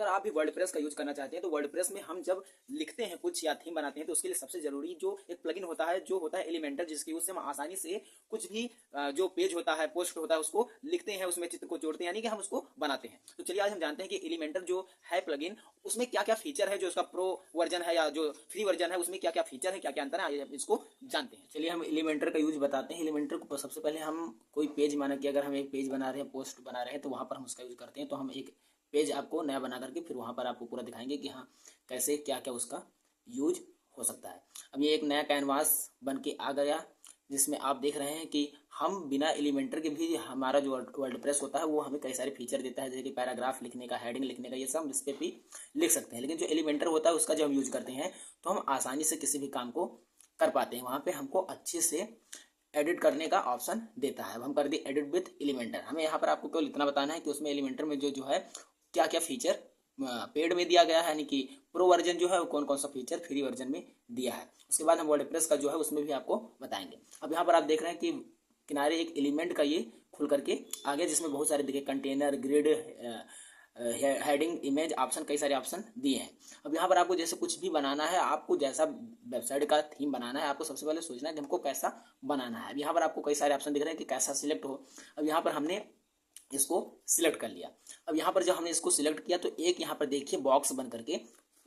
अगर आप भी वर्डप्रेस का यूज करना चाहते हैं तो वर्डप्रेस में हम जब लिखते हैं कुछ या थीम बनाते हैं तो उसके लिए सबसे जरूरी जो एक प्लगइन होता है जो होता है एलिमेंटर, जिसकी यूज से हम आसानी से कुछ भी जो पेज होता है, पोस्ट होता है, उसको लिखते हैं, उसमें चित्र को जोड़ते हैं, यानी कि हम उसको बनाते हैं। तो चलिए आज हम जानते हैं कि एलिमेंटर जो है प्लगइन, उसमें क्या क्या फीचर है, जो उसका प्रो वर्जन है या जो फ्री वर्जन है उसमें क्या क्या फीचर है, क्या क्या अंतर है, इसको जानते हैं। चलिए हम एलिमेंटर का यूज बताते हैं। एलिमेंटर को सबसे पहले हम कोई पेज, माना कि अगर हम एक पेज बना रहे हैं, पोस्ट बना रहे हैं, तो वहां पर हम उसका यूज करते हैं। तो हम एक पेज आपको नया बना करके फिर वहां पर आपको पूरा दिखाएंगे कि हाँ कैसे क्या क्या उसका यूज हो सकता है। अब ये एक नया कैनवास बन के आ गया जिसमें आप देख रहे हैं कि हम बिना एलिमेंटर के भी हमारा जो वर्डप्रेस होता है वो हमें कई सारे फीचर देता है, जैसे कि पैराग्राफ लिखने का, हेडिंग लिखने का, ये सब हम इस पर भी लिख सकते हैं। लेकिन जो एलिमेंटर होता है उसका जब हम यूज करते हैं तो हम आसानी से किसी भी काम को कर पाते हैं। वहाँ पे हमको अच्छे से एडिट करने का ऑप्शन देता है। अब हम कर दिए एडिट विथ एलिमेंटर। हमें यहाँ पर आपको केवल इतना बताना है कि उसमें एलिमेंटर में जो है क्या क्या फीचर पेड में दिया गया है, यानी कि प्रो वर्जन जो है वो कौन कौन सा फीचर फ्री वर्जन में दिया है। उसके बाद हम वर्डप्रेस का जो है उसमें भी आपको बताएंगे। अब यहाँ पर आप देख रहे हैं कि किनारे एक एलिमेंट का ये खुल करके आ गया जिसमें बहुत सारे देखिए container, grid, heading, image option, कई सारे ऑप्शन दिए हैं। अब यहाँ पर आपको जैसे कुछ भी बनाना है, आपको जैसा वेबसाइट का थीम बनाना है, आपको सबसे पहले सोचना है कि हमको कैसा बनाना है। अब यहाँ पर आपको कई सारे ऑप्शन दिख रहे हैं कि कैसा सिलेक्ट हो। अब यहाँ पर हमने इसको सिलेक्ट कर लिया। अब यहाँ पर जब हमने इसको सिलेक्ट किया तो एक यहाँ पर देखिए बॉक्स बन करके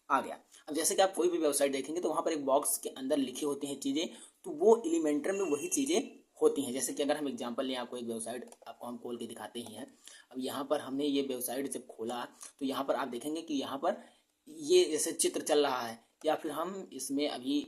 आ गया। अब जैसे कि आप कोई भी वेबसाइट देखेंगे तो वहाँ पर एक बॉक्स के अंदर लिखी होती हैं चीज़ें, तो वो एलिमेंटर में वही चीज़ें होती हैं। जैसे कि अगर हम एग्जांपल लें, आपको एक वेबसाइट आपको हम खोल के दिखाते ही हैं। अब यहाँ पर हमने ये वेबसाइट जब खोला तो यहाँ पर आप देखेंगे कि यहाँ पर ये जैसे चित्र चल रहा है, या फिर हम इसमें अभी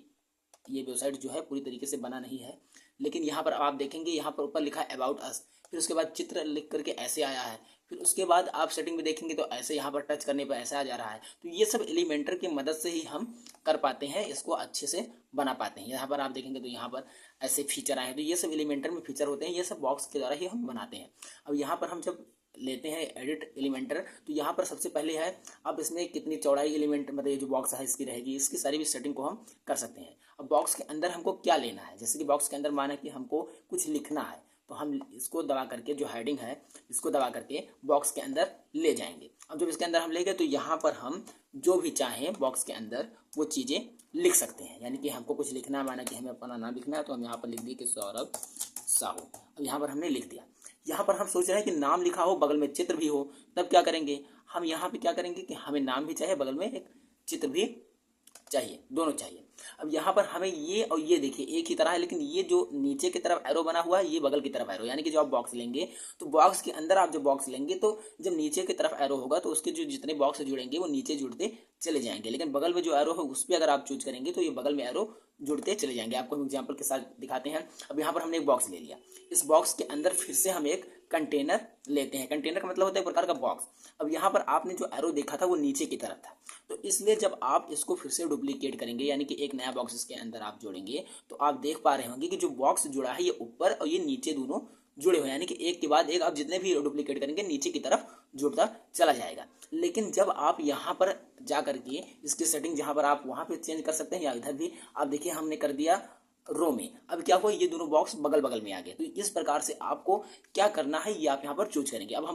ये वेबसाइट जो है पूरी तरीके से बना नहीं है, लेकिन यहाँ पर आप देखेंगे यहाँ पर ऊपर लिखा है अबाउट अस, फिर उसके बाद चित्र लिख करके ऐसे आया है, फिर उसके बाद आप सेटिंग में देखेंगे तो ऐसे यहाँ पर टच करने पर ऐसा आ जा रहा है। तो ये सब एलिमेंटर की मदद से ही हम कर पाते हैं, इसको अच्छे से बना पाते हैं। यहाँ पर आप देखेंगे तो यहाँ पर ऐसे फीचर आए हैं, तो ये सब एलिमेंटर में फीचर होते हैं, ये सब बॉक्स के द्वारा ही हम बनाते हैं। अब यहाँ पर हम जब लेते हैं एडिट एलिमेंटर, तो यहाँ पर सबसे पहले है अब इसमें कितनी चौड़ाई एलिमेंट, मतलब ये जो बॉक्स है इसकी रहेगी, इसकी सारी भी सेटिंग को हम कर सकते हैं। अब बॉक्स के अंदर हमको क्या लेना है, जैसे कि बॉक्स के अंदर माना कि हमको कुछ लिखना है, तो हम इसको दबा करके जो हेडिंग है इसको दबा करके बॉक्स के अंदर ले जाएंगे। अब जब इसके अंदर हम ले गए तो यहाँ पर हम जो भी चाहें बॉक्स के अंदर वो चीज़ें लिख सकते हैं। यानी कि हमको कुछ लिखना है, माना कि हमें अपना नाम लिखना है, तो हम यहाँ पर लिख दिए कि सौरभ साहू। अब यहाँ पर हमने लिख दिया। यहाँ पर हम सोच रहे हैं कि नाम लिखा हो, बगल में चित्र भी हो, तब क्या करेंगे, हम यहाँ पे क्या करेंगे कि हमें नाम भी चाहिए, बगल में एक चित्र भी चाहिए, दोनों चाहिए। अब यहाँ पर हमें ये और ये देखिए एक ही तरह है, लेकिन ये जो नीचे की तरफ एरो बना हुआ है ये बगल की तरफ एरो, यानी कि जो आप बॉक्स लेंगे तो बॉक्स के अंदर आप जब बॉक्स लेंगे तो जब नीचे की तरफ एरो होगा तो उसके जो जितने बॉक्स जुड़ेंगे वो नीचे जुड़ते चले जाएंगे, लेकिन बगल में जो एरो है उस पर अगर आप चूज करेंगे तो ये बगल में एरो जुड़ते चले जाएंगे। आपको हम एग्जाम्पल के साथ दिखाते हैं। अब यहाँ पर हमने एक बॉक्स ले लिया, इस बॉक्स के अंदर फिर से हम एक कंटेनर लेते हैं। कंटेनर का मतलब होता है एक प्रकार का बॉक्स। अब यहाँ पर आपने जो एरो देखा था वो नीचे की तरफ था, तो इसलिए जब आप इसको फिर से डुप्लीकेट करेंगे, यानी कि एक नया बॉक्स इसके अंदर आप जोड़ेंगे, तो आप देख पा रहे होंगे कि जो बॉक्स जुड़ा है ये ऊपर और ये नीचे दोनों जुड़े हुए, यानी कि एक के बाद एक आप जितने भी डुप्लीकेट करेंगे नीचे की तरफ जुड़ता चला जाएगा। लेकिन जब आप यहाँ पर जा करके इसकी सेटिंग जहाँ पर आप वहाँ पे चेंज कर सकते हैं, या इधर भी आप देखिए हमने कर दिया रो में। अब क्या हुआ, ये दोनों बॉक्स बगल बगल में आ गए। तो इस प्रकार से आपको क्या करना है ये आप यहाँ पर चूज करेंगे। अब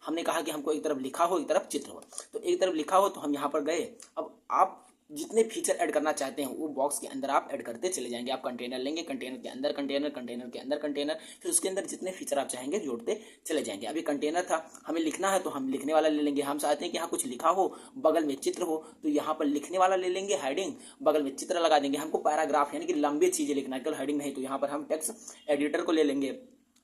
हमने कहा कि हमको एक तरफ लिखा हो एक तरफ चित्र हो, तो एक तरफ लिखा हो तो हम यहाँ पर गए। अब आप जितने फीचर ऐड करना चाहते हैं वो बॉक्स के अंदर आप ऐड करते चले जाएंगे। आप कंटेनर लेंगे, कंटेनर के अंदर कंटेनर, कंटेनर के अंदर कंटेनर, फिर उसके अंदर जितने फीचर आप चाहेंगे जोड़ते चले जाएंगे। अभी कंटेनर था, हमें लिखना है तो हम लिखने वाला ले लेंगे। हम चाहते हैं कि यहाँ कुछ लिखा हो बगल में चित्र हो, तो यहाँ पर लिखने वाला ले लेंगे, हेडिंग, बगल में चित्र लगा देंगे। हमको पैराग्राफ यानी कि लंबी चीजें लिखना है, केवल हेडिंग नहीं, तो यहाँ पर हम टेक्स्ट एडिटर को ले लेंगे।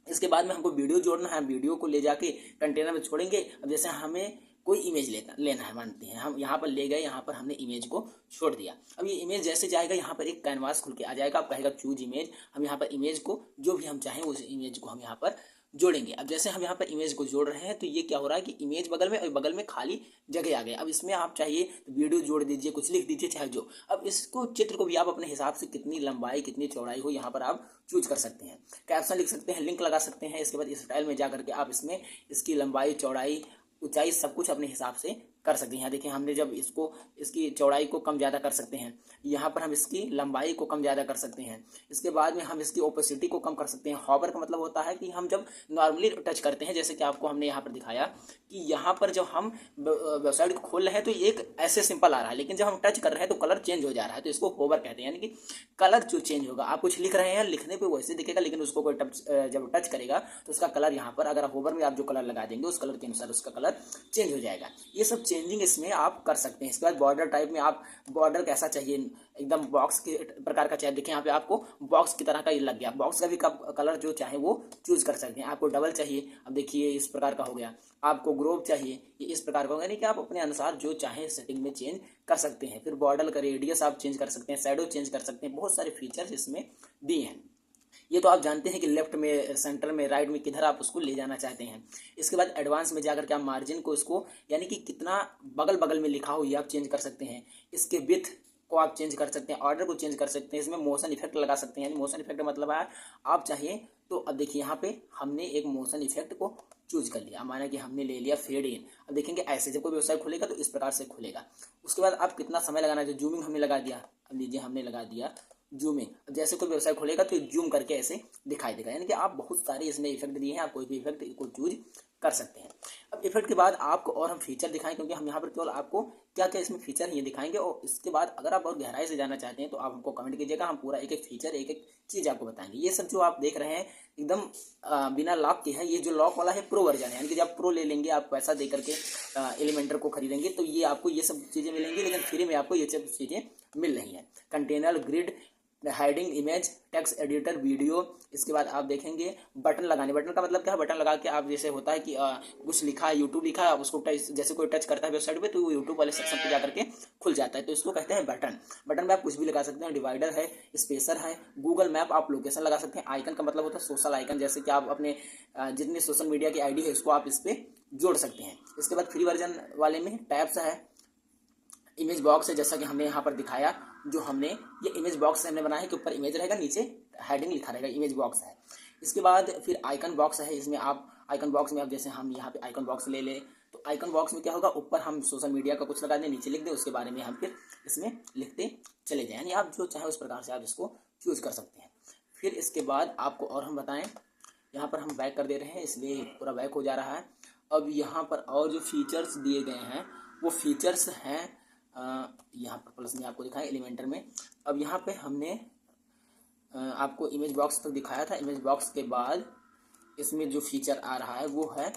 इसके बाद में हमको वीडियो जोड़ना है, वीडियो को ले जाके कंटेनर में छोड़ेंगे। अब जैसे हमें कोई इमेज लेना है, मानते हैं हम यहाँ पर ले गए, यहाँ पर हमने इमेज को छोड़ दिया। अब ये इमेज जैसे जाएगा यहाँ पर एक कैनवास खुल के आ जाएगा, आप कहेगा चूज इमेज। हम यहाँ पर इमेज को जो भी हम चाहें उस इमेज को हम यहाँ पर जोड़ेंगे। अब जैसे हम यहाँ पर इमेज को जोड़ रहे हैं तो ये क्या हो रहा है कि इमेज बगल में और बगल में खाली जगह आ गई। अब इसमें आप चाहिए तो वीडियो जोड़ दीजिए, कुछ लिख दीजिए, चाहे जो। अब इसको चित्र को भी आप अपने हिसाब से कितनी लंबाई कितनी चौड़ाई हो यहाँ पर आप चूज कर सकते हैं। कैप्शन लिख सकते हैं, लिंक लगा सकते हैं। इसके बाद इस स्टाइल में जा करके आप इसमें इसकी लंबाई, चौड़ाई, ऊंचाई सब कुछ अपने हिसाब से कर सकते हैं। यहाँ देखिए हमने जब इसको इसकी चौड़ाई को कम ज़्यादा कर सकते हैं, यहाँ पर हम इसकी लंबाई को कम ज़्यादा कर सकते हैं, इसके बाद में हम इसकी ओपेसिटी को कम कर सकते हैं। हॉवर का मतलब होता है कि हम जब नॉर्मली टच करते हैं, जैसे कि आपको हमने यहाँ पर दिखाया कि यहाँ पर जब हम वेबसाइट को खोल रहे हैं तो एक ऐसे सिंपल आ रहा है, लेकिन जब हम टच कर रहे हैं तो कलर चेंज हो जा रहा है, तो इसको होवर कहते हैं। यानी कि कलर जो चेंज होगा, आप कुछ लिख रहे हैं, लिखने पे वैसे दिखेगा, लेकिन उसको कोई जब टच करेगा तो उसका कलर यहाँ पर, अगर होवर में आप जो कलर लगा देंगे उस कलर के अनुसार उसका कलर चेंज हो जाएगा। ये सब चेंजिंग इसमें आप कर सकते हैं। इसके बाद बॉर्डर टाइप में आप बॉर्डर कैसा चाहिए, एकदम बॉक्स के प्रकार का चाहिए, देखिए यहाँ पे आपको बॉक्स की तरह का ये लग गया, बॉक्स का भी कलर जो चाहे वो चूज कर सकते हैं। आपको डबल चाहिए, अब देखिए इस प्रकार का हो गया, आपको ग्रोव चाहिए, ये इस प्रकार का होगा, यानी कि आप अपने अनुसार जो चाहे सेटिंग में चेंज कर सकते हैं। फिर बॉर्डर का रेडियस आप चेंज कर सकते हैं, शैडो चेंज कर सकते हैं, बहुत सारे फीचर्स इसमें दिए हैं। ये तो आप जानते हैं कि लेफ्ट में, सेंटर में, राइट में, किधर आप उसको ले जाना चाहते हैं। इसके बाद एडवांस में जाकर के आप मार्जिन को इसको, यानी कि कितना बगल बगल में लिखा हो ये आप चेंज कर सकते हैं। इसके विड्थ को आप चेंज कर सकते हैं, ऑर्डर को चेंज कर सकते हैं, इसमें मोशन इफेक्ट लगा सकते हैं। मोशन इफेक्ट मतलब है आप चाहिए तो, अब देखिए यहाँ पे हमने एक मोशन इफेक्ट को चूज कर लिया, माना कि हमने ले लिया फेड इन। अब देखेंगे ऐसे जब कोई वेबसाइट खुलेगा तो इस प्रकार से खुलेगा। उसके बाद आप कितना समय लगाना है, जूमिंग हमने लगा दिया, अब लीजिए हमने लगा दिया जूमिंग। जैसे कोई वेबसाइट खुलेगा तो जूम करके ऐसे दिखाई देगा, यानी कि आप बहुत सारे इसमें इफेक्ट दिए हैं, आप कोई भी इफेक्ट को चूज कर सकते हैं। अब इफेक्ट के बाद आपको और हम फीचर दिखाएं, क्योंकि हम यहाँ पर केवल आपको क्या क्या इसमें फीचर ये दिखाएंगे, और इसके बाद अगर आप और गहराई से जानना चाहते हैं तो आप हमको कमेंट कीजिएगा, हम पूरा एक एक फीचर, एक एक चीज़ आपको बताएंगे। ये सब जो आप देख रहे हैं एकदम बिना लॉक के है, ये जो लॉक वाला है प्रो वर्जन है, यानी कि जब प्रो ले लेंगे, आप पैसा दे करके एलिमेंटर को खरीदेंगे तो ये आपको ये सब चीज़ें मिलेंगी, लेकिन फ्री में आपको ये सब चीज़ें मिल रही हैं। Container, grid, hiding image, text editor, video. इसके बाद आप देखेंगे बटन लगाने, बटन का मतलब क्या है, बटन लगा के आप, जैसे होता है कि कुछ लिखा है, यूट्यूब लिखा है, आप उसको टच, जैसे कोई टच करता है वेबसाइट पे तो वो यूट्यूब वाले सेक्शन पे जाकर के खुल जाता है, तो इसको कहते हैं बटन। बटन में आप कुछ भी लगा सकते हैं, डिवाइडर है, स्पेसर है, गूगल मैप, आप लोकेशन लगा सकते हैं। आइकन का मतलब होता है सोशल आइकन, जैसे कि आप अपने जितने सोशल मीडिया की आईडी है उसको आप इस पर जोड़ सकते हैं। इसके बाद फ्री वर्जन वाले में टैब्स है, इमेज बॉक्स है, जैसा कि हमने यहाँ पर दिखाया, जो हमने ये इमेज बॉक्स हमने बनाया है कि ऊपर इमेज रहेगा, नीचे हेडिंग लिखा रहेगा, इमेज बॉक्स है। इसके बाद फिर आइकन बॉक्स है, इसमें आप आइकन बॉक्स में, अब जैसे हम यहाँ पे आइकन बॉक्स ले लें तो आइकन बॉक्स में क्या होगा, ऊपर हम सोशल मीडिया का कुछ लगा दें, नीचे लिख दें, उसके बारे में हम फिर इसमें लिखते चले जाएं, यानी आप जो चाहे उस प्रकार से आप इसको चूज कर सकते हैं। फिर इसके बाद आपको और हम बताएं, यहाँ पर हम बैक कर दे रहे हैं इसलिए पूरा बैक हो जा रहा है। अब यहाँ पर और जो फीचर्स दिए गए हैं वो फीचर्स हैं, यहाँ पर प्लस में आपको दिखाया एलिमेंटर में। अब यहाँ पे हमने आपको इमेज बॉक्स तक दिखाया था, इमेज बॉक्स के बाद इसमें जो फीचर आ रहा है वो है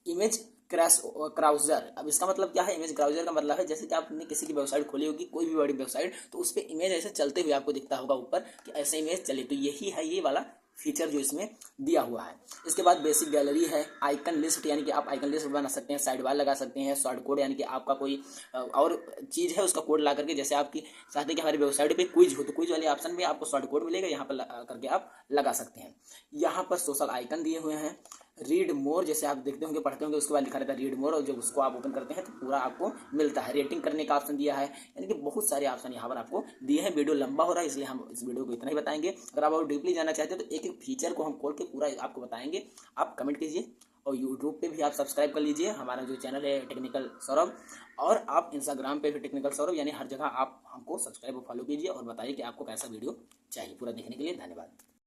इमेज क्राउजर। अब इसका मतलब क्या है, इमेज क्राउजर का मतलब है जैसे कि आपने किसी की वेबसाइट खोली होगी, कोई भी बड़ी वेबसाइट, तो उस पर इमेज ऐसे चलते हुए आपको दिखता होगा ऊपर कि ऐसे इमेज चले, तो यही है ये वाला फीचर जो इसमें दिया हुआ है। इसके बाद बेसिक गैलरी है, आइकन लिस्ट, यानी कि आप आइकन लिस्ट बना सकते हैं, साइड बार लगा सकते हैं, शॉर्ट कोड, यानी कि आपका कोई और चीज़ है उसका कोड ला करके, जैसे आपकी चाहते हैं कि हमारी वेबसाइट पे क्विज हो तो क्विज वाले ऑप्शन में आपको शॉर्ट कोड मिलेगा, यहाँ पर करके आप लगा सकते हैं। यहाँ पर सोशल आइकन दिए हुए हैं, रीड मोर, जैसे आप देखते होंगे, पढ़ते होंगे, उसके बाद लिखा रहता है रीड मोर, और जब उसको आप ओपन करते हैं तो पूरा आपको मिलता है। रेटिंग करने का ऑप्शन दिया है, यानी कि बहुत सारे ऑप्शन यहाँ पर आपको दिए हैं। वीडियो लंबा हो रहा है इसलिए हम इस वीडियो को इतना ही बताएंगे। अगर आप और डीपली जानना चाहते हैं तो एक एक फीचर को हम खोल के पूरा आपको बताएंगे। आप कमेंट कीजिए, और यूट्यूब पे भी आप सब्सक्राइब कर लीजिए, हमारा जो चैनल है टेक्निकल सौरभ, और आप इंस्टाग्राम पे भी टेक्निकल सौरभ, यानी हर जगह आप हमको सब्सक्राइब और फॉलो कीजिए, और बताइए कि आपको कैसा वीडियो चाहिए। पूरा देखने के लिए धन्यवाद।